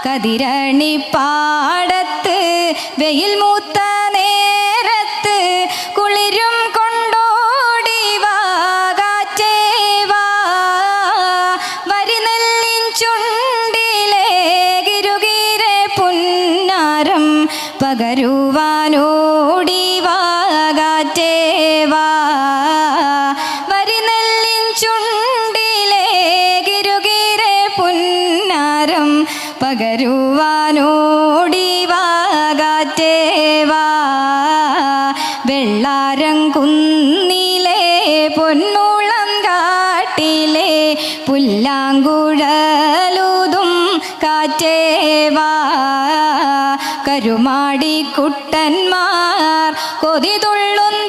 കതിരണി പാടത്ത് വെയിൽ മൂത്ത നേരത്ത് കുളിരും കൊണ്ടോടി വാ കാറ്റേ വാ. വരിനെല്ലിൻ ചുണ്ടിലെ ഗിരുഗീരെ പുന്നാരം പകരുവാനോടി വാ കാറ്റേ വാ. വരിനെല്ലിൻ ചുണ്ടിലെ ഗിരുഗീരെ പുന്നാരം പകരുവാനോടി വാ കാറ്റേ വാ. വെള്ളാരം കുന്നിലെ പൊന്മുളം കാട്ടിലെ പുല്ലാങ്കുഴലൂതും കാറ്റേ വാ. കരുമാടി കുട്ടന്മാർ കൊതി തുള്ളുന്ന